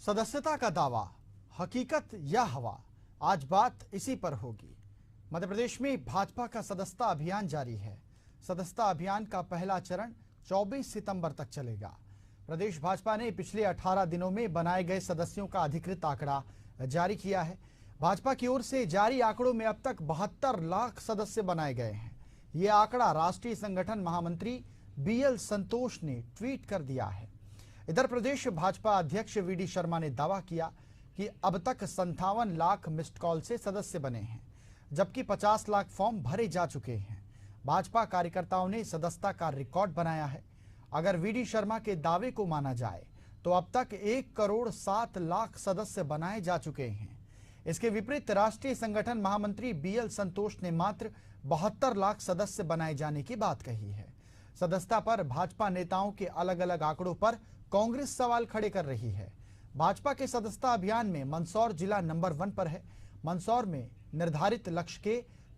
सदस्यता का दावा, हकीकत या हवा, आज बात इसी पर होगी। मध्य प्रदेश में भाजपा का सदस्यता अभियान जारी है। सदस्यता अभियान का पहला चरण 24 सितंबर तक चलेगा। प्रदेश भाजपा ने पिछले 18 दिनों में बनाए गए सदस्यों का अधिकृत आंकड़ा जारी किया है। भाजपा की ओर से जारी आंकड़ों में अब तक 72 लाख सदस्य बनाए गए हैं। ये आंकड़ा राष्ट्रीय संगठन महामंत्री बीएल संतोष ने ट्वीट कर दिया है। इधर प्रदेश भाजपा अध्यक्ष वीडी शर्मा ने दावा किया कि अब तक 57 लाख मिस्ड कॉल से सदस्य बने हैं, जबकि 50 लाख फॉर्म भरे जा चुके हैं। भाजपा कार्यकर्ताओं ने सदस्यता का रिकॉर्ड बनाया है। अगर वीडी शर्मा के दावे को माना जाए तो अब तक 1 करोड़ 7 लाख सदस्य बनाए जा चुके हैं। इसके विपरीत राष्ट्रीय संगठन महामंत्री बीएल संतोष ने मात्र 72 लाख सदस्य बनाए जाने की बात कही है। सदस्यता पर भाजपा नेताओं के अलग अलग आंकड़ों पर कांग्रेस सवाल खड़े कर रही है। भाजपा के सदस्यता अभियान में मंदसौर जिला नंबर 1 पर है। मंदसौर में निर्धारित लक्ष्य के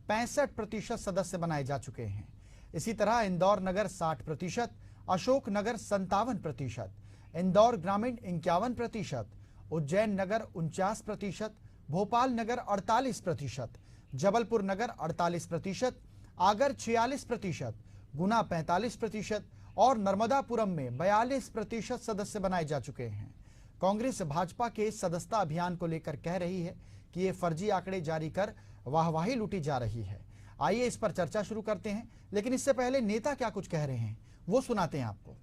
65% सदस्य बनाए जा चुके हैं। इसी तरह इंदौर नगर 60%, अशोक नगर 57%, इंदौर ग्रामीण 51%, उज्जैन नगर 49%, भोपाल नगर 48%, जबलपुर नगर 48%, आगर 46%, गुना 45% और नर्मदापुरम में 42% सदस्य बनाए जा चुके हैं। कांग्रेस भाजपा के सदस्यता अभियान को लेकर कह रही है कि ये फर्जी आंकड़े जारी कर वाहवाही लूटी जा रही है। आइए इस पर चर्चा शुरू करते हैं, लेकिन इससे पहले नेता क्या कुछ कह रहे हैं वो सुनाते हैं आपको।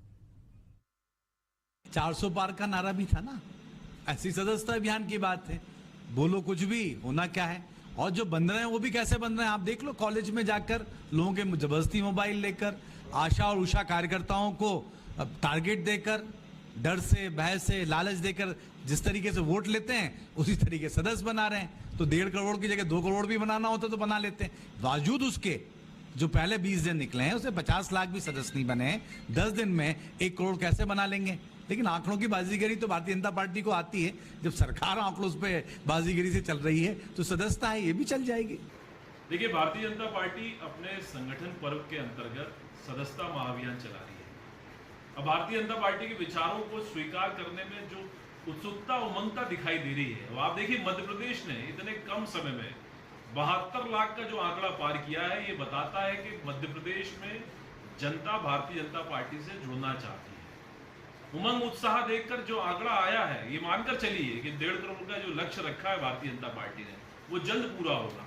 400 पार का नारा भी था ना, ऐसी सदस्यता अभियान की बात है। बोलो कुछ भी, होना क्या है। और जो बन रहे हैं वो भी कैसे बन रहे हैं आप देख लो। कॉलेज में जाकर लोगों के जबरदस्ती मोबाइल लेकर, आशा और उषा कार्यकर्ताओं को टारगेट देकर, डर से, भय से, लालच देकर जिस तरीके से वोट लेते हैं उसी तरीके सदस्य बना रहे हैं। तो 1.5 करोड़ की जगह 2 करोड़ भी बनाना होता तो बना लेते हैं। बावजूद उसके जो पहले 20 दिन निकले हैं उसे 50 लाख भी सदस्य नहीं बने हैं। 10 दिन में 1 करोड़ कैसे बना लेंगे। लेकिन आंकड़ों की बाजीगरी तो भारतीय जनता पार्टी को आती है। जब सरकार आंकड़ों पे बाजीगरी से चल रही है तो सदस्यता है ये भी चल जाएगी। देखिए, भारतीय जनता पार्टी अपने संगठन पर्व के अंतर्गत सदस्यता महाअभियान चला रही है। अब भारतीय जनता पार्टी के विचारों को स्वीकार करने में जो उत्सुकता, उमंगता दिखाई दे रही है, वो आप देखिए मध्य प्रदेश ने इतने कम समय में 72 लाख का जो आंकड़ा पार किया है, ये बताता है कि मध्य प्रदेश में जनता भारतीय जनता पार्टी से जुड़ना चाहती है। उमंग उत्साह देखकर जो आंकड़ा आया है, ये मानकर चलिए कि 1.5 करोड़ का जो लक्ष्य रखा है भारतीय जनता पार्टी ने, वो जल्द पूरा होगा।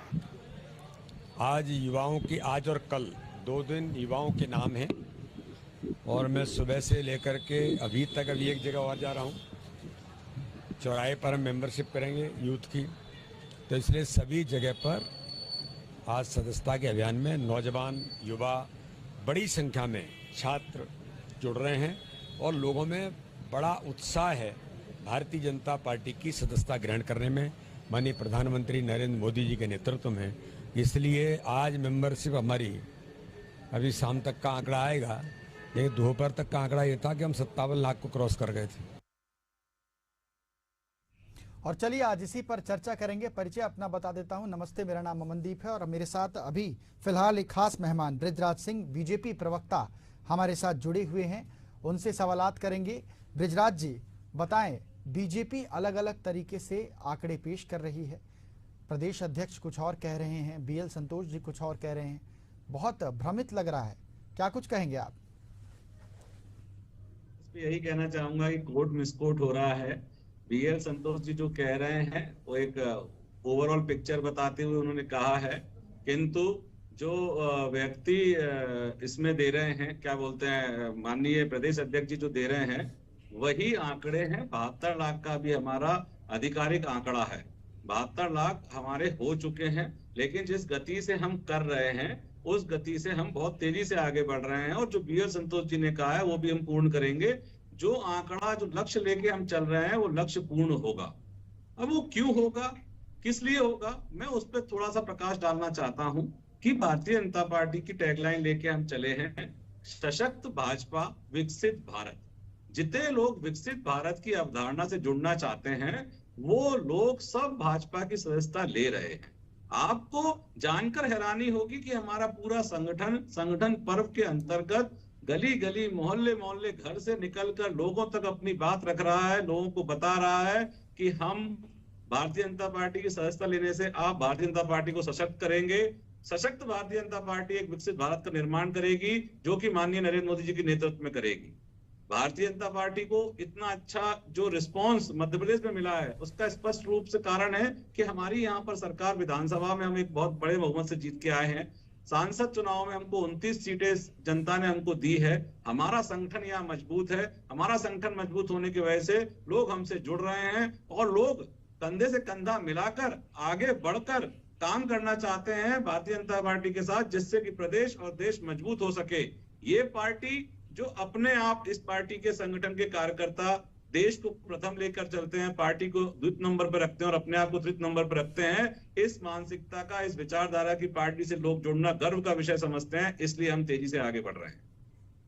आज युवाओं की, आज और कल 2 दिन युवाओं के नाम है और मैं सुबह से लेकर के अभी तक एक जगह और जा रहा हूँ। चौराहे पर हम मेंबरशिप करेंगे यूथ की, तो इसलिए सभी जगह पर आज सदस्यता के अभियान में नौजवान, युवा, बड़ी संख्या में छात्र जुड़ रहे हैं और लोगों में बड़ा उत्साह है भारतीय जनता पार्टी की सदस्यता ग्रहण करने में माननीय प्रधानमंत्री नरेंद्र मोदी जी के नेतृत्व में। इसलिए आज मेंबरशिप हमारी अभी शाम तक का आंकड़ा आएगा, लेकिन दोपहर तक का आंकड़ा ये था कि हम 57 लाख को क्रॉस कर गए थे। और चलिए आज इसी पर चर्चा करेंगे। परिचय अपना बता देता हूं। नमस्ते, मेरा नाम अमनदीप है और मेरे साथ अभी फिलहाल एक खास मेहमान बृजराज सिंह, बीजेपी प्रवक्ता हमारे साथ जुड़े हुए हैं। उनसे सवालात करेंगे। बृजराज जी बताएं, बीजेपी अलग अलग तरीके से आंकड़े पेश कर रही है। प्रदेश अध्यक्ष कुछ और कह रहे हैं, बीएल संतोष जी कुछ और कह रहे हैं। बहुत भ्रमित लग रहा है, क्या कुछ कहेंगे आप? यही कहना चाहूंगा कि कोट मिसकोट हो रहा है। बीएल संतोष जी जो कह रहे हैं वो एक ओवरऑल पिक्चर बताते हुए उन्होंने कहा है, किंतु जो व्यक्ति इसमें दे रहे हैं, क्या बोलते हैं, माननीय प्रदेश अध्यक्ष जी जो दे रहे हैं वही आंकड़े हैं। 72 लाख का भी हमारा आधिकारिक आंकड़ा है। 72 लाख हमारे हो चुके हैं, लेकिन जिस गति से हम कर रहे हैं उस गति से हम बहुत तेजी से आगे बढ़ रहे हैं और जो बीएल संतोष जी ने कहा है वो भी हम पूर्ण करेंगे। जो आंकड़ा, जो लक्ष्य लेके हम चल रहे हैं वो लक्ष्य पूर्ण होगा। अब वो क्यों होगा, किस लिए होगा, मैं उस पर थोड़ा सा प्रकाश डालना चाहता हूं कि भारतीय जनता पार्टी की टैगलाइन लेके हम चले हैं, सशक्त भाजपा, विकसित भारत। जितने लोग विकसित भारत की अवधारणा से जुड़ना चाहते हैं वो लोग सब भाजपा की सदस्यता ले रहे हैं। आपको जानकर हैरानी होगी कि हमारा पूरा संगठन पर्व के अंतर्गत गली गली मोहल्ले मोहल्ले घर से निकलकर लोगों तक अपनी बात रख रहा है, लोगों को बता रहा है कि हम भारतीय जनता पार्टी की सदस्यता लेने से आप भारतीय जनता पार्टी को सशक्त करेंगे। सशक्त भारतीय जनता पार्टी एक विकसित भारत का निर्माण करेगी, जो कि माननीय नरेंद्र मोदी जी के नेतृत्व में करेगी। भारतीय जनता पार्टी को इतना अच्छा जो रिस्पांस मध्य प्रदेश में मिला है, उसका स्पष्ट रूप से कारण है कि हमारी यहाँ पर सरकार, विधानसभा में हम एक बहुत बड़े बहुमत से जीत के आए हैं। सांसद चुनाव में हमको 29 सीटें जनता ने हमको दी है। हमारा संगठन यहाँ मजबूत है। हमारा संगठन मजबूत होने की वजह से लोग हमसे जुड़ रहे हैं और लोग कंधे से कंधा मिलाकर आगे बढ़कर काम करना चाहते हैं भारतीय जनता पार्टी के साथ, जिससे कि प्रदेश और देश मजबूत हो सके। ये पार्टी जो अपने आप, इस पार्टी के संगठन के कार्यकर्ता देश को प्रथम लेकर चलते हैं, पार्टी को द्वितीय नंबर पर रखते हैं और अपने आप को तृतीय नंबर पर रखते हैं, इस मानसिकता का, इस विचारधारा की पार्टी से लोग जुड़ना गर्व का विषय समझते हैं। इसलिए हम तेजी से आगे बढ़ रहे हैं।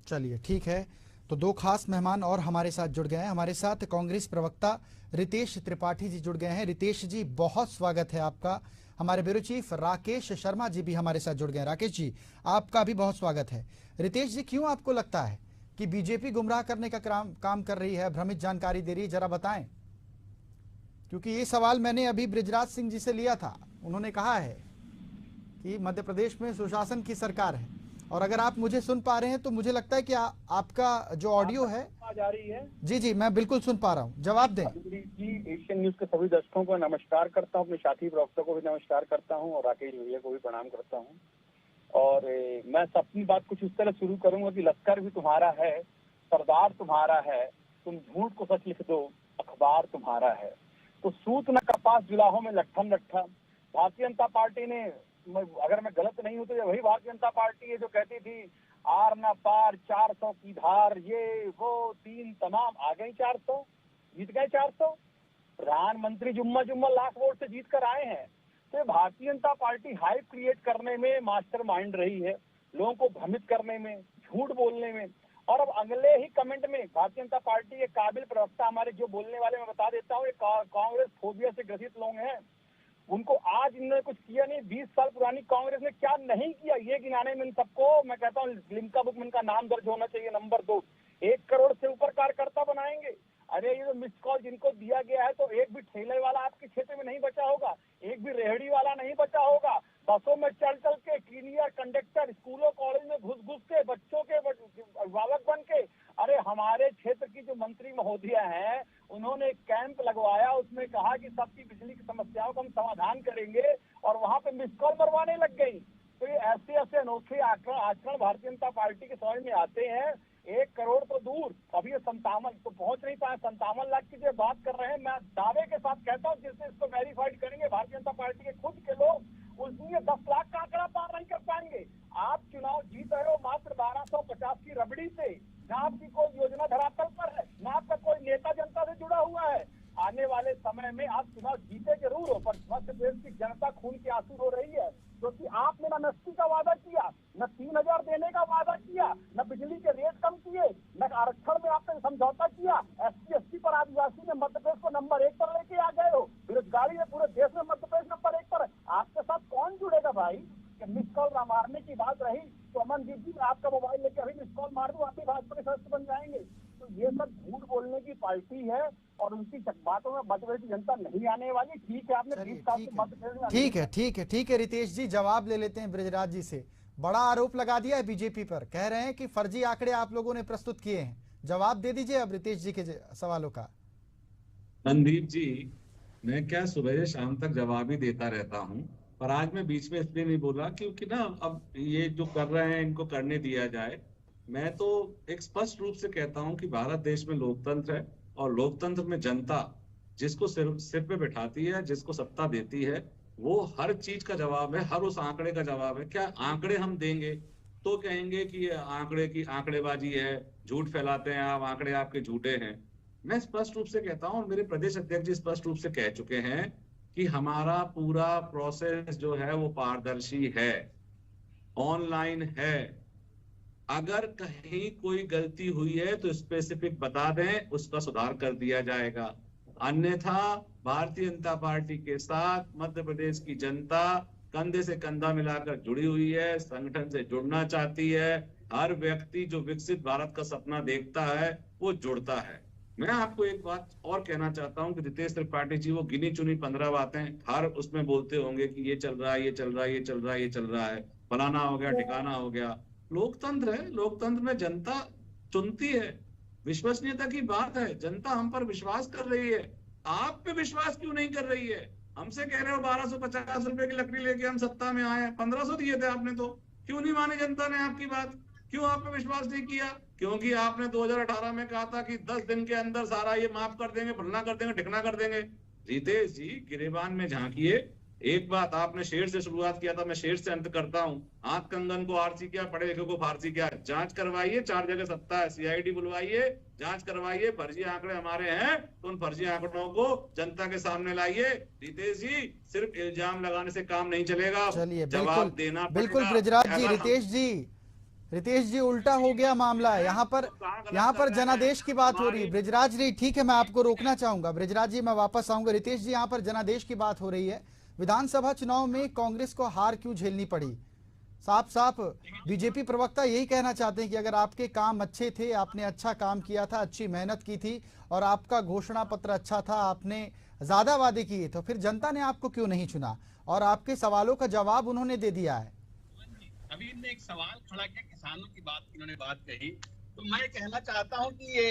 चलिए ठीक है, तो दो खास मेहमान और हमारे साथ जुड़ गए हैं। हमारे साथ कांग्रेस प्रवक्ता रितेश त्रिपाठी जी जुड़ गए हैं। रितेश जी, बहुत स्वागत है आपका। हमारे ब्यूरो चीफ राकेश शर्मा जी भी हमारे साथ जुड़ गए हैं। राकेश जी, आपका भी बहुत स्वागत है। रितेश जी, क्यों आपको लगता है कि बीजेपी गुमराह करने का काम कर रही है, भ्रमित जानकारी दे रही है, जरा बताएं। क्योंकि ये सवाल मैंने अभी बृजराज सिंह जी से लिया था। उन्होंने कहा है कि मध्य प्रदेश में सुशासन की सरकार है, और अगर आप मुझे सुन पा रहे हैं तो मुझे लगता है कि आपका जो ऑडियो है जा रही है। जी जी, मैं बिल्कुल सुन पा रहा हूँ, जवाब दें। जी, एशियन न्यूज के सभी दर्शकों को नमस्कार करता हूँ, अपने साथी प्रवक्ता को भी नमस्कार करता हूँ और राकेश भैया को भी प्रणाम करता हूँ। और मैं अपनी बात कुछ इस तरह शुरू करूंगा कि लश्कर भी तुम्हारा है, सरदार तुम्हारा है, तुम झूठ को सच लिख दो, अखबार तुम्हारा है। तो सूत न कपास जुलाहों में लट्ठम लट्ठा। भारतीय जनता पार्टी ने, अगर मैं गलत नहीं हूं तो ये वही भारतीय जनता पार्टी है जो कहती थी आर न पार 400 की धार, ये वो तीन तमाम, आ गई 400, जीत गए 400। प्रधानमंत्री जुम्मा जुम्मा लाख वोट से जीत कर आए हैं। तो Bharatiya Janata party hype create करने में मास्टरमाइंड रही है, लोगों को भ्रमित करने में, झूठ बोलने में। और अब अगले ही कमेंट में भारतीय जनता पार्टी के काबिल प्रवक्ता हमारे जो बोलने वाले, मैं बता देता हूँ, कांग्रेस फोबिया से ग्रसित लोग हैं। उनको आज इन्होंने कुछ किया नहीं। 20 साल पुरानी कांग्रेस ने क्या नहीं किया, ये गिनाने में इन सबको मैं कहता हूँ लिम्का बुक में इनका नाम दर्ज होना चाहिए। नंबर 2, 1 करोड़ से ऊपर कार्यकर्ता बनाएंगे। अरे ये तो मिस कॉल जिनको दिया गया है, तो एक भी ठेले वाला आपके क्षेत्र में नहीं बचा होगा, एक भी रेहड़ी वाला नहीं बचा होगा। बसों में चल चल के क्लीनियर, कंडक्टर, स्कूलों कॉलेज में घुस घुस के, बच्चों के अभिभावक बन के। अरे हमारे क्षेत्र की जो मंत्री महोदया हैं, उन्होंने एक कैंप लगवाया, उसमें कहा कि सबकी बिजली की समस्याओं का हम समाधान करेंगे, और वहां पे मिस कॉल मरवाने लग गई। तो ये ऐसे ऐसे अनोखे आचरण भारतीय जनता पार्टी के समझ में आते हैं। 1 करोड़ तो दूर, अभी 57 तो पहुंच नहीं पाए, 57 लाख की जो बात कर रहे हैं, मैं दावे के साथ कहता हूँ, जिससे इसको वेरीफाइड करेंगे भारतीय जनता पार्टी के खुद के लोग, उसमें 10 लाख का आंकड़ा पार नहीं कर पाएंगे। आप चुनाव जीत रहे हो मात्र 1250 की रबड़ी से, न आपकी कोई योजना धरातल पर है, न आपका कोई नेता जनता से जुड़ा हुआ है। आने वाले समय में आप चुनाव जीते जरूर हो, पर मध्य प्रदेश की जनता खून के आंसू रो रही है, क्योंकि आपने न नस्ती का वादा किया, न 3000 देने का वादा किया, न बिजली के रेट कम किए, न आरक्षण में आपने समझौता किया। SC ST पर आदिवासी में मध्य प्रदेश को नंबर 1 पर लेके आ गए हो। बेरोजगारी में पूरे देश में मध्य प्रदेश नंबर 1 पर है। आपके साथ कौन जुड़ेगा भाई? मिस कॉल मारने की बात रही तो अमनदीप जी, आपका मोबाइल लेके अभी मिस कॉल मार दूं, आप भी भाजपा के सदस्य बन जाएंगे। तो ये सब झूठ बोलने की पार्टी है, और उनकी बातों में मध्य प्रदेश की जनता नहीं आने वाली। ठीक है, आपने 20 साल से मध्य प्रदेश में, ठीक है रितेश जी, जवाब ले लेते हैं बृजराज जी से। बड़ा आरोप लगा दिया है बीजेपी पर, कह रहे हैं कि फर्जी आंकड़े आप लोगों ने प्रस्तुत किए हैं। जवाब दे दीजिए अब रितेश जी के सवालों का। मनदीप जी, मैं क्या सुबह से शाम तक जवाब ही देता रहता हूँ, पर आज मैं बीच में इसलिए नहीं बोला क्योंकि ना, अब ये जो कर रहे हैं इनको करने दिया जाए। मैं तो एक स्पष्ट रूप से कहता हूं कि भारत देश में लोकतंत्र है, और लोकतंत्र में जनता जिसको सिर पे बैठाती है, जिसको सत्ता देती है, वो हर चीज का जवाब है, हर उस आंकड़े का जवाब है। क्या आंकड़े हम देंगे तो कहेंगे कि ये आंकड़े की आंकड़ेबाजी है, झूठ फैलाते हैं आप, आंकड़े आपके झूठे हैं। मैं स्पष्ट रूप से कहता हूं, मेरे प्रदेश अध्यक्ष जी स्पष्ट रूप से कह चुके हैं कि हमारा पूरा प्रोसेस जो है वो पारदर्शी है, ऑनलाइन है। अगर कहीं कोई गलती हुई है तो स्पेसिफिक बता दें, उसका सुधार कर दिया जाएगा। अन्यथा भारतीय जनता पार्टी के साथ मध्य प्रदेश की जनता कंधे से कंधा मिलाकर जुड़ी हुई है, संगठन से जुड़ना चाहती है। हर व्यक्ति जो विकसित भारत का सपना देखता है वो जुड़ता है। मैं आपको एक बात और कहना चाहता हूं कि रितेश त्रिपाठी जी वो गिनी चुनी 15 बातें हर उसमें बोलते होंगे कि ये चल रहा है, ये चल रहा है, ये चल रहा है, ये चल रहा है, फलाना हो गया, ठिकाना हो गया। लोकतंत्र है, लोकतंत्र में जनता चुनती है, विश्वसनीयता की बात है। जनता हम पर विश्वास कर रही है, आप पे विश्वास क्यों नहीं कर रही है? हमसे कह रहे हो 1250 रुपए की लकड़ी लेके हम सत्ता में आए हैं, 1500 दिए थे आपने, तो क्यों नहीं मानी जनता ने आपकी बात? क्यों आप पे विश्वास नहीं किया? क्योंकि आपने 2018 में कहा था कि 10 दिन के अंदर सारा ये माफ कर देंगे, फलना कर देंगे, ठिकना कर देंगे। रितेश जी गिरेबान में झांकिए। एक बात, आपने शेर से शुरुआत किया था, मैं शेर से अंत करता हूं। हाथ कंगन को आरसी क्या, पढ़े लिखे को फारसी क्या? जांच करवाइए, 4 जगह सत्ता है, सीआईडी बुलवाइए, जांच करवाइए। फर्जी आंकड़े हमारे हैं तो उन फर्जी आंकड़ों को जनता के सामने लाइए। रितेश जी सिर्फ इल्जाम लगाने से काम नहीं चलेगा, चलिए जवाब देना बिल्कुल ब्रिजराज जी, रितेश जी उल्टा हो गया मामला है। यहाँ पर जनादेश की बात हो रही है। ब्रिजराज जी ठीक है, मैं आपको रोकना चाहूंगा। ब्रिजराज जी मैं वापस आऊंगा। रितेश जी यहाँ पर जनादेश की बात हो रही है। विधानसभा चुनाव में कांग्रेस को हार क्यों झेलनी पड़ी? साफ साफ बीजेपी प्रवक्ता यही कहना चाहते हैं कि अगर आपके काम अच्छे थे, आपने अच्छा काम किया था, अच्छी मेहनत की थी और आपका घोषणा पत्र अच्छा था, आपने ज्यादा वादे किए, तो फिर जनता ने आपको क्यों नहीं चुना? और आपके सवालों का जवाब उन्होंने दे दिया है। अभी इन्होंने एक सवाल खड़ा किया, किसानों की बात इन्होंने बात कही, तो मैं कहना चाहता हूं कि ये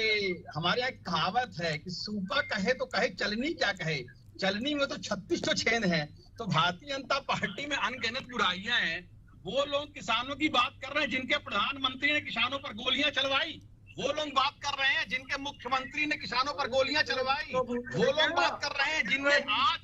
हमारे यहाँ कहावत है कि सूपा कहे तो कहे, चलनी क्या कहे। चलनी में तो 36 तो छेद है। तो भारतीय जनता पार्टी में अनगिनत बुराइयां हैं। वो लोग किसानों की बात कर रहे हैं जिनके प्रधानमंत्री ने किसानों पर गोलियां चलवाई। वो लोग बात कर रहे हैं जिनके मुख्यमंत्री ने किसानों पर गोलियां चलवाई। वो लोग बात कर रहे हैं जिनने आज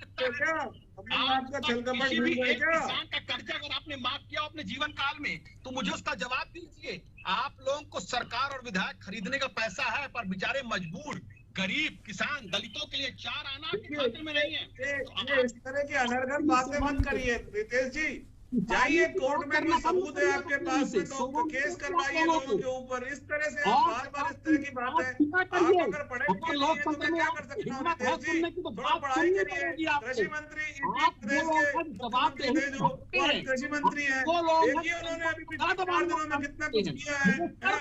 किसी भी एक किसान का कर्जा अगर आपने माफ किया अपने जीवन काल में, तो मुझे उसका जवाब दीजिए। आप लोगों को सरकार और विधायक खरीदने का पैसा है, पर बेचारे मजबूर गरीब किसान दलितों के लिए 4 आना की खातिर में नहीं है। इस तरह की अनर्गल बातें मत करिए रितेश जी। जाइए कोर्ट में, कोई सबूत है आपके पास में तो केस करवाइए लोगों के ऊपर। इस तरह से बार बार इस तरह की बात है। आप अगर पढ़े लिखे नहीं है तो मैं क्या कर सकता हूँ रितेश जी? थोड़ा पढ़ाई करिए। कृषि मंत्री कृषि मंत्री है, देखिए उन्होंने अभी पिछले 4 दिनों में कितना कुछ किया है।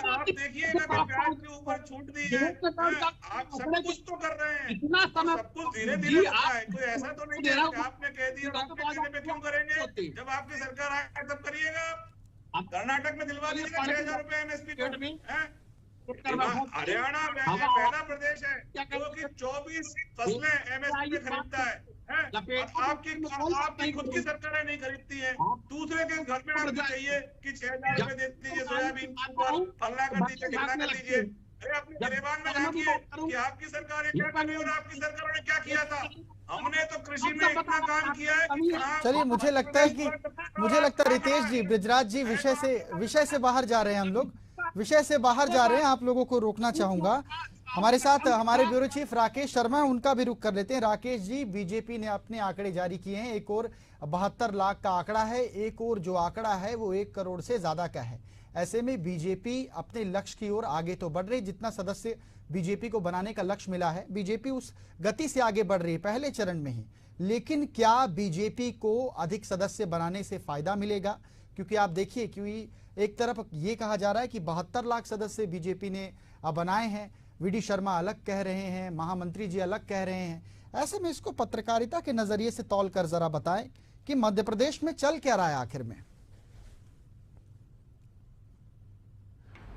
आप देखिएगा कि प्याज के ऊपर छूट दी है। आप सब कुछ तो कर रहे हैं, सब कुछ धीरे धीरे होता है। कोई ऐसा तो नहीं है कि आपने कह दिया आपके कहने पे क्यों करेंगे? जब आपकी सरकार आए तब करिएगा। कर्नाटक में दिलवा दीजिएगा 6000 रुपए एमएसपी को। हरियाणा पहला प्रदेश है जो कि 24 फसलें एमएसपी पे खरीदता है। आपकी खुद की सरकारें नहीं खरीदती है, दूसरे के घर में आपको चाहिए कि 6000 रुपए दे दीजिए सोयाबीन पर, फलना कर दीजिए, ढिकना कर दीजिए। अरे अपने गिरेबान में झांकिए कि आपकी सरकार क्या कर रही है और आपकी सरकारों ने क्या किया था। हमने तो कृषि में इतना काम किया है कि चलिए मुझे लगता है रितेश जी, ब्रिजराज जी विषय से बाहर जा रहे हैं। हम लोग विषय से बाहर जा रहे हैं, आप लोगों को रोकना चाहूंगा। हमारे साथ हमारे ब्यूरो चीफ राकेश शर्मा है, उनका भी रुख कर लेते हैं। राकेश जी, बीजेपी ने अपने आंकड़े जारी किए हैं। एक और 72 लाख का आंकड़ा है, एक और जो आंकड़ा है वो 1 करोड़ से ज्यादा का है। ऐसे में बीजेपी अपने लक्ष्य की ओर आगे तो बढ़ रही, जितना सदस्य बीजेपी को बनाने का लक्ष्य मिला है, बीजेपी उस गति से आगे बढ़ रही है पहले चरण में ही। लेकिन क्या बीजेपी को अधिक सदस्य बनाने से फायदा मिलेगा? क्योंकि आप देखिए, क्योंकि एक तरफ ये कहा जा रहा है कि 72 लाख सदस्य बीजेपी ने बनाए हैं, वीडी शर्मा अलग कह रहे हैं, महामंत्री जी अलग कह रहे हैं। ऐसे में इसको पत्रकारिता के नजरिए से तौल कर जरा बताएं कि मध्य प्रदेश में चल क्या रहा है आखिर में।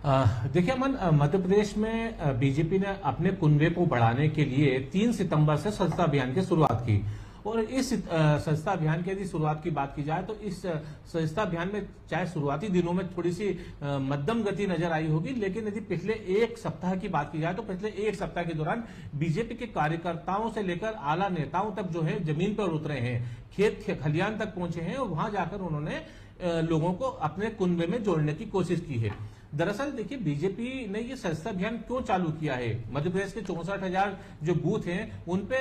देखिए अमन, मध्य प्रदेश में बीजेपी ने अपने कुनबे को बढ़ाने के लिए 3 सितंबर से सदस्यता अभियान की शुरुआत की। और इस सदस्यता अभियान की यदि शुरुआत की बात की जाए तो इस सदस्यता अभियान में चाहे शुरुआती दिनों में थोड़ी सी मध्यम गति नजर आई होगी, लेकिन यदि पिछले 1 सप्ताह की बात की जाए तो पिछले 1 सप्ताह के दौरान बीजेपी के कार्यकर्ताओं से लेकर आला नेताओं तक जो है जमीन पर उतरे हैं, खेत खलियान तक पहुंचे हैं और वहां जाकर उन्होंने लोगों को अपने कुनबे में जोड़ने की कोशिश की है। दरअसल देखिए, बीजेपी ने ये सदस्यता अभियान क्यों चालू किया है? मध्य प्रदेश के 64,000 जो बूथ हैं उन पे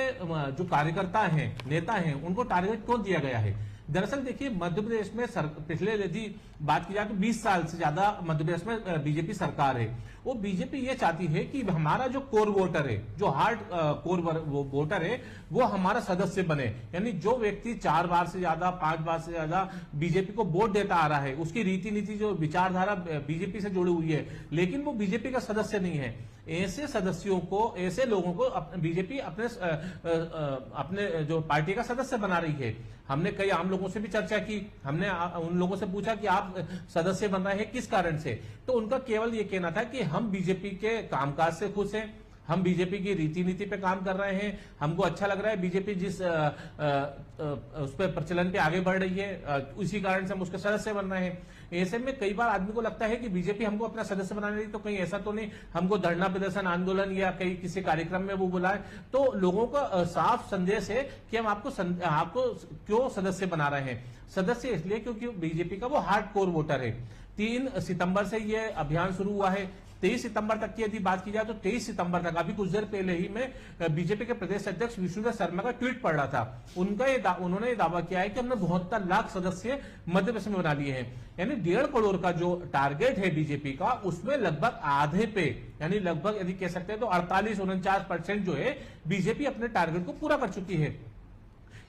जो कार्यकर्ता हैं, नेता हैं, उनको टारगेट क्यों दिया गया है? दरअसल देखिए मध्य प्रदेश में पिछले यदि बात की जाए तो 20 साल से ज्यादा मध्य प्रदेश में बीजेपी सरकार है। वो बीजेपी ये चाहती है कि हमारा जो कोर वोटर है, जो हार्ड कोर वोटर है, वो हमारा सदस्य बने। यानी जो व्यक्ति 4 बार से ज्यादा 5 बार से ज्यादा बीजेपी को वोट देता आ रहा है, उसकी रीति नीति जो विचारधारा बीजेपी से जुड़ी हुई है, लेकिन वो बीजेपी का सदस्य नहीं है, ऐसे सदस्यों को, ऐसे लोगों को बीजेपी अपने जो पार्टी का सदस्य बना रही है। हमने कई आम लोगों से भी चर्चा की, हमने उन लोगों से पूछा कि आप सदस्य बन रहे हैं किस कारण से, तो उनका केवल ये कहना था कि हम बीजेपी के कामकाज से खुश हैं, हम बीजेपी की रीति नीति पे काम कर रहे हैं, हमको अच्छा लग रहा है बीजेपी जिस उस पर प्रचलन पे आगे बढ़ रही है, उसी कारण से हम उसके सदस्य बन रहे हैं। ऐसे में कई बार आदमी को लगता है कि बीजेपी हमको अपना सदस्य बनाने रही, तो कहीं ऐसा तो नहीं हमको धरना प्रदर्शन आंदोलन या कहीं किसी कार्यक्रम में वो बुलाए। तो लोगों का साफ संदेश है कि हम आपको क्यों सदस्य बना रहे हैं। सदस्य इसलिए क्योंकि बीजेपी का वो हार्ड कोर वोटर है। 3 सितंबर से ये अभियान शुरू हुआ है। 23 सितंबर तक की यदि बात की जाए तो 23 सितंबर तक, अभी कुछ देर पहले ही मैं बीजेपी के प्रदेश अध्यक्ष विष्णुदत्त शर्मा का ट्वीट पढ़ रहा था। उन्होंने ये दावा किया है कि हमने 72 लाख सदस्य मध्य प्रदेश में बना लिए हैं। यानी 1.5 करोड़ का जो टारगेट है बीजेपी का, उसमें लगभग आधे पे, यानी लगभग यदि कह सकते हैं तो 48-49% जो है बीजेपी अपने टारगेट को पूरा कर चुकी है।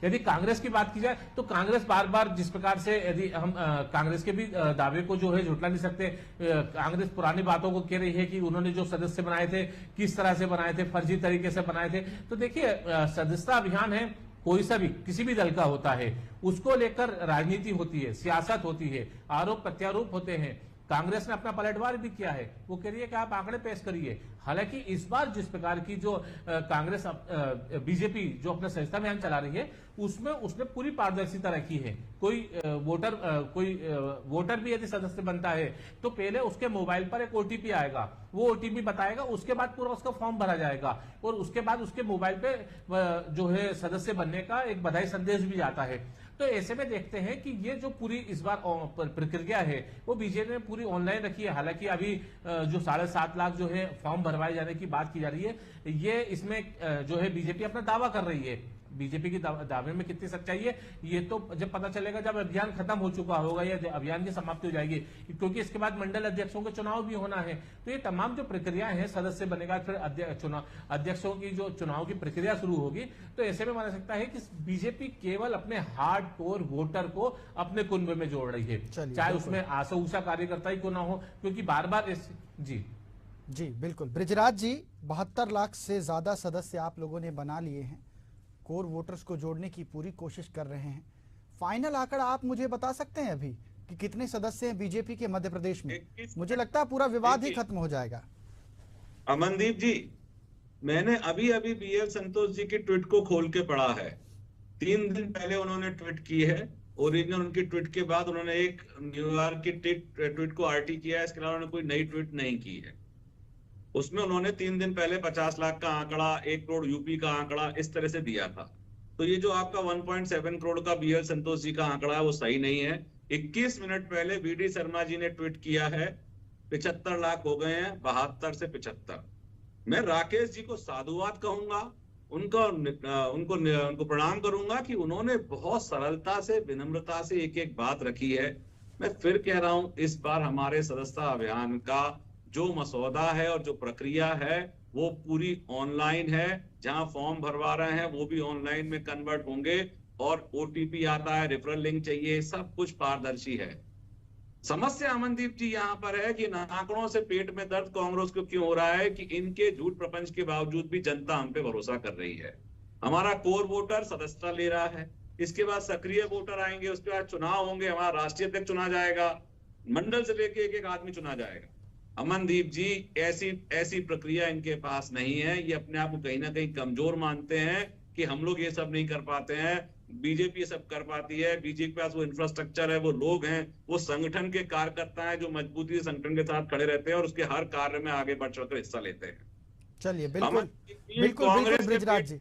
यदि कांग्रेस की बात की जाए तो कांग्रेस बार बार जिस प्रकार से, यदि हम कांग्रेस के भी दावे को जो है झुटला नहीं सकते, कांग्रेस पुरानी बातों को कह रही है कि उन्होंने जो सदस्य बनाए थे किस तरह से बनाए थे, फर्जी तरीके से बनाए थे। तो देखिए सदस्यता अभियान है, कोई सा भी किसी भी दल का होता है, उसको लेकर राजनीति होती है, सियासत होती है, आरोप प्रत्यारोप होते हैं। कांग्रेस ने अपना पलटवार भी किया है, वो कह रही है कि आप आंकड़े पेश करिए। हालांकि इस बार जिस प्रकार की जो कांग्रेस बीजेपी जो अपना सदस्यता अभियान चला रही है, उसमें उसने पूरी पारदर्शिता रखी है। कोई वोटर भी यदि सदस्य बनता है तो पहले उसके मोबाइल पर एक ओटीपी आएगा, वो ओटीपी बताएगा, उसके बाद पूरा उसका फॉर्म भरा जाएगा और उसके बाद उसके मोबाइल पे जो है सदस्य बनने का एक बधाई संदेश भी आता है। तो ऐसे में देखते हैं कि ये जो पूरी इस बार प्रक्रिया है वो बीजेपी ने पूरी ऑनलाइन रखी है। हालांकि अभी जो 7.5 लाख जो है फॉर्म भरवाए जाने की बात की जा रही है, ये इसमें जो है बीजेपी अपना दावा कर रही है। बीजेपी की दावे में कितनी सच्चाई है ये तो जब पता चलेगा, जब अभियान खत्म हो चुका होगा या अभियान की समाप्ति हो जाएगी, क्योंकि इसके बाद मंडल अध्यक्षों के चुनाव भी होना है। तो ये तमाम जो प्रक्रियाएं हैं, सदस्य बनेगा, फिर अध्यक्षों की जो चुनाव की प्रक्रिया शुरू होगी, तो ऐसे में माना सकता है कि बीजेपी केवल अपने हार्ड कोर वोटर को अपने कुंभ में जोड़ रही है, चाहे उसमें आशा ऊषा कार्यकर्ता ही क्यों ना हो, क्योंकि बार बार जी बिल्कुल। बृजराज जी, 72 लाख से ज्यादा सदस्य आप लोगों ने बना लिए हैं, कोर वोटर्स को जोड़ने की पूरी कोशिश कर रहे हैं। फाइनल आंकड़ा आप मुझे बता सकते हैं अभी कि कितने सदस्य हैं बीजेपी के मध्य प्रदेश में? मुझे लगता है पूरा विवाद ही खत्म हो जाएगा। अमनदीप जी, मैंने अभी बीएल संतोष जी की ट्वीट को खोल के पढ़ा है। 3 दिन पहले उन्होंने ट्वीट की है। ओरिजिनल उनकी ट्वीट के बाद उन्होंने एक न्यूयॉर्क की ट्वीट को आरटी किया है, इसके अलावा उन्होंने कोई नई ट्वीट नहीं की है। उसमें उन्होंने 3 दिन पहले 50 लाख का आंकड़ा, 1 करोड़ यूपी का आंकड़ा इस तरह से दिया था। तो ये जो आपका 1.7 करोड़ का बीएल संतोष जी का आंकड़ा है वो सही नहीं है। 21 मिनट पहले वीडी शर्मा जी ने ट्वीट किया है 75 लाख हो गए हैं, 72 से 75। मैं राकेश जी को साधुवाद कहूंगा, उनको प्रणाम करूंगा कि उन्होंने बहुत सरलता से, विनम्रता से एक एक बात रखी है। मैं फिर कह रहा हूं, इस बार हमारे सदस्यता अभियान का जो मसौदा है और जो प्रक्रिया है वो पूरी ऑनलाइन है। जहां फॉर्म भरवा रहे हैं वो भी ऑनलाइन में कन्वर्ट होंगे और ओटीपी आता है, रेफरल लिंक चाहिए, सब कुछ पारदर्शी है। समस्या अमनदीप जी यहाँ पर है कि इन आंकड़ों से पेट में दर्द कांग्रेस को क्यों हो रहा है कि इनके झूठ प्रपंच के बावजूद भी जनता हम पे भरोसा कर रही है। हमारा कोर वोटर सदस्यता ले रहा है, इसके बाद सक्रिय वोटर आएंगे, उसके बाद चुनाव होंगे, हमारा राष्ट्रीय अध्यक्ष चुना जाएगा, मंडल से लेके एक एक आदमी चुना जाएगा। अमनदीप जी, ऐसी प्रक्रिया इनके पास नहीं है। ये अपने आप को कहीं ना कहीं कमजोर मानते हैं कि हम लोग ये सब नहीं कर पाते हैं, बीजेपी सब कर पाती है। बीजेपी के पास वो इंफ्रास्ट्रक्चर है, वो लोग हैं, वो संगठन के कार्यकर्ता हैं जो मजबूती से संगठन के साथ खड़े रहते हैं और उसके हर कार्य में आगे बढ़ चढ़कर हिस्सा लेते हैं। चलिए बिल्कुल बृजराज जी,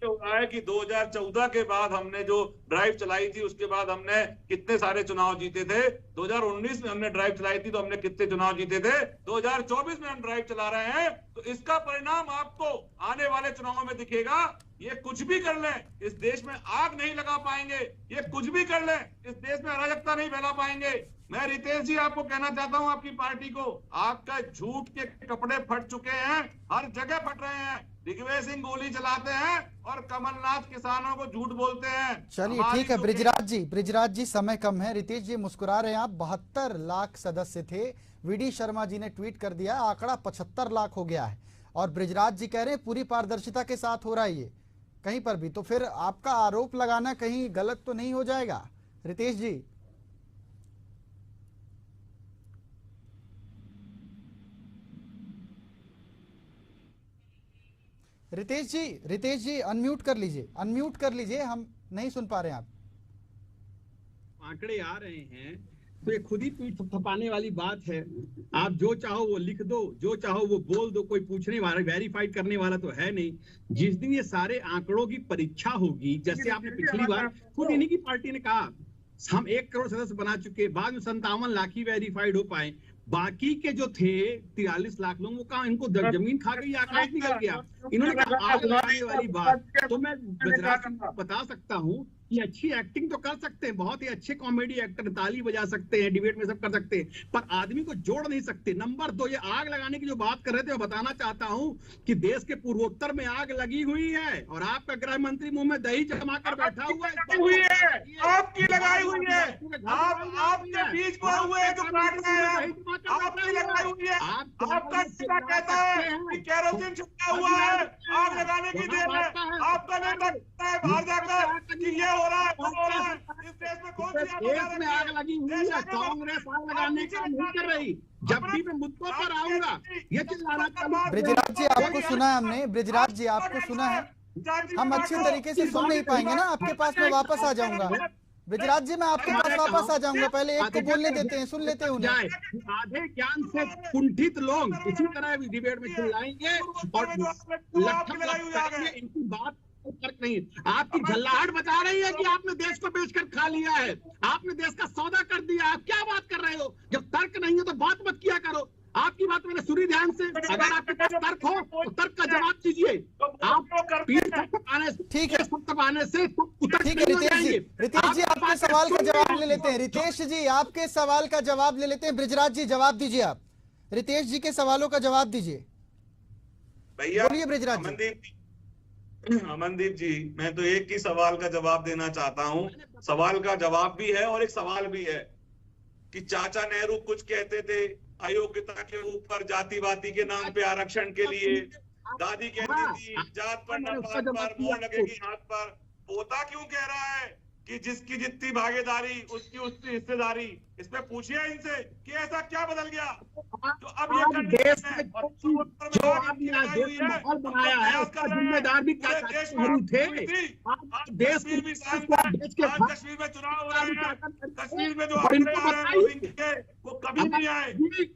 हो रहा है कि 2014 के बाद हमने जो ड्राइव चलाई थी उसके बाद हमने कितने सारे चुनाव जीते थे। 2019 में हमने ड्राइव चलाई थी तो हमने कितने चुनाव जीते थे। 2024 में हम ड्राइव चला रहे हैं तो इसका परिणाम आपको आने वाले चुनावों में दिखेगा ये कुछ भी कर ले इस देश में आग नहीं लगा पाएंगे, ये कुछ भी कर ले इस देश में अराजकता नहीं फैला पाएंगे। मैं रितेश जी आपको कहना चाहता हूं, आपकी पार्टी को, आपका झूठ के कपड़े फट चुके हैं, हर जगह फट रहे हैं। दिग्विजय सिंह गोली चलाते हैं और कमलनाथ किसानों को झूठ बोलते हैं। चलिए ठीक है ब्रिजराज जी समय कम है। रितेश जी मुस्कुरा रहे हैं आप, 72 लाख सदस्य थे, वीडी शर्मा जी ने ट्वीट कर दिया आंकड़ा 75 लाख हो गया है, और ब्रिजराज जी कह रहे हैं पूरी पारदर्शिता के साथ हो रहा है ये कहीं पर भी, तो फिर आपका आरोप लगाना कहीं गलत तो नहीं हो जाएगा रितेश जी? रितेश जी अनम्यूट कर लीजिए, हम नहीं सुन पा रहे हैं आप। आंकड़े आ रहे हैं तो ये खुद ही पीठ थपथपाने वाली बात है। आप जो चाहो वो लिख दो, जो चाहो वो बोल दो, कोई पूछने वाला, वेरीफाइड करने वाला तो है नहीं। जिस दिन ये सारे आंकड़ों की परीक्षा होगी, जैसे आपने पिछली बार खुद इन्हीं की पार्टी ने कहा हम 1 करोड़ सदस्य बना चुके, बाद में 57 लाख ही वेरीफाइड हो पाए, बाकी के जो थे 43 लाख लोगों का इनको जमीन खा गई, आकाश निकल गया। इन्होंने कहा आग लगाने वाली बात, तो मैं गुजरात सिंह को बता सकता हूँ कि अच्छी एक्टिंग तो कर सकते हैं, बहुत ही अच्छे कॉमेडी एक्टर, ताली बजा सकते हैं, डिबेट में सब कर सकते हैं, पर आदमी को जोड़ नहीं सकते। नंबर 2, ये आग लगाने की जो बात कर रहे थे, मैं बताना चाहता हूं कि देश के पूर्वोत्तर में आग लगी हुई है और आपका गृह मंत्री मुंह में दही जमा कर बैठा हुआ है। आपकी लगाई हुई है, आपके बीच में हुए जो काट रहे हैं, आपकी लगाई हुई है। आपका नेता कहता है कि केरोसिन छिड़का हुआ है आग लगाने की देर में, आपका नेता कहता है बाहर जाकर कि ये हो रहा है, वो हो रहा है। इस देश में कौन सी देश में आग लगी हुई है, कांग्रेस आग लगाने का नहीं कर रही। जब भी मैं मुद्दों पर आऊंगा ये चिल्लाना। ब्रिजराज जी आपको सुना है हमने, ब्रिजराज जी आपको सुना है, हम अच्छी तरीके से सुन नहीं पाएंगे ना, आपके पास मैं वापस आ जाऊंगा। ब्रिजराज जी मैं आपके पास वापस आ जाऊंगा, पहले एक को बोलने देते हैं, सुन लेते हैं उन्हें। आधे ज्ञान से कुंठित लोग इसी तरह डिबेट में चिल्लाएंगे और इनकी बात फर्क नहीं। आपकी झल्लाहट बता रही है कि आपने देश को बेचकर खा लिया है, आपने देश का सौदा कर दिया। आप क्या बात कर रहे हो? जब तर्क नहीं है तो बात मत किया करो। आपकी बात मैंने सुनी ध्यान से, अगर आपके पास तर्क हो तो तर्क का जवाब दीजिए। आप ठीक है, थपथपाने से ठीक है रितेश जी आपके सवाल का जवाब ले लेते हैं। रितेश जी आपके सवाल का जवाब ले लेते हैं। ब्रिजराज जी जवाब दीजिए, आप रितेश जी के सवालों का जवाब दीजिए। बोलिए ब्रिजराज जी। अमनदीप जी, मैं तो एक ही सवाल का जवाब देना चाहता हूं। सवाल का जवाब भी है और एक सवाल भी है कि चाचा नेहरू कुछ कहते थे अयोग्यता के ऊपर, जातिवादी के नाम पे आरक्षण के लिए। दादी कहती थी जात पर न पात पर, मोहर लगेगी हाथ पर। पोता क्यों कह रहा है कि जिसकी जितनी भागीदारी उसकी उसकी हिस्सेदारी? इस पे पूछिए इनसे कि ऐसा क्या बदल गया तो अब ये देश में जो आपने देश का माहौल बनाया है उसका जिम्मेदार भी क्या थे? देश कश्मीर में चुनाव हो रहे हैं, कश्मीर में जो वो कभी नहीं आए,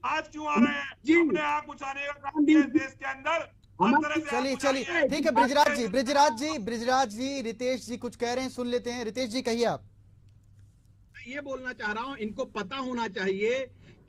आज क्यों आ रहे हैं? अपने आप उछाने का काम देश के अंदर। चलिए ठीक है ब्रिजराज जी रितेश जी कुछ कह रहे हैं, सुन लेते हैं। रितेश जी कहिए आप। ये बोलना चाह रहा हूं, इनको पता होना चाहिए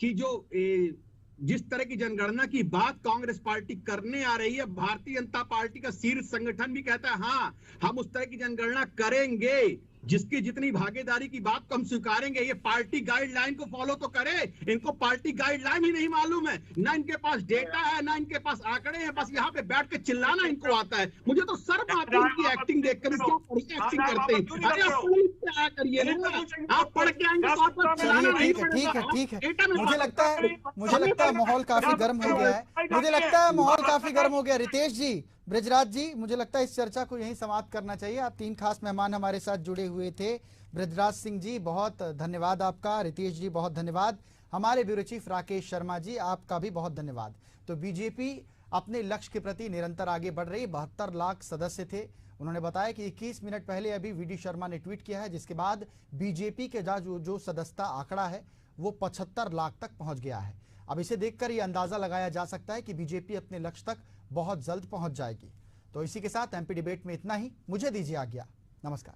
कि जो जिस तरह की जनगणना की बात कांग्रेस पार्टी करने आ रही है, भारतीय जनता पार्टी का शीर्ष संगठन भी कहता है हाँ हम उस तरह की जनगणना करेंगे, जिसकी जितनी भागीदारी की बात को हम स्वीकारेंगे। ये पार्टी गाइडलाइन को फॉलो तो करे, इनको पार्टी गाइडलाइन ही नहीं मालूम है, ना इनके पास डेटा है, ना इनके पास आंकड़े हैं, बस यहाँ पे बैठ के चिल्लाना इनको आता है। मुझे तो शर्म आती है इनकी एक्टिंग देखकर, क्या बढ़िया एक्टिंग करते हैं। अरे आप पढ़ आया करिए ना, आप पढ़ के आएंगे। ठीक है मुझे लगता है माहौल काफी गर्म हो गया है। रितेश जी, ब्रिजराज जी, मुझे लगता है इस चर्चा को यहीं समाप्त करना चाहिए। आप 3 खास मेहमान हमारे साथ जुड़े हुए थे। ब्रिजराज सिंह जी बहुत धन्यवाद आपका, रितेश जी बहुत धन्यवाद, हमारे ब्यूरो चीफ राकेश शर्मा जी आपका भी बहुत धन्यवाद। तो बीजेपी अपने लक्ष्य के प्रति निरंतर आगे बढ़ रही। 72 लाख सदस्य थे। उन्होंने बताया कि 21 मिनट पहले अभी वीडी शर्मा ने ट्वीट किया है, जिसके बाद बीजेपी के जो सदस्यता आंकड़ा है वो 75 लाख तक पहुंच गया है। अब इसे देखकर ये अंदाजा लगाया जा सकता है कि बीजेपी अपने लक्ष्य तक बहुत जल्द पहुंच जाएगी। तो इसी के साथ एमपी डिबेट में इतना ही। मुझे दीजिए आज्ञा। नमस्कार।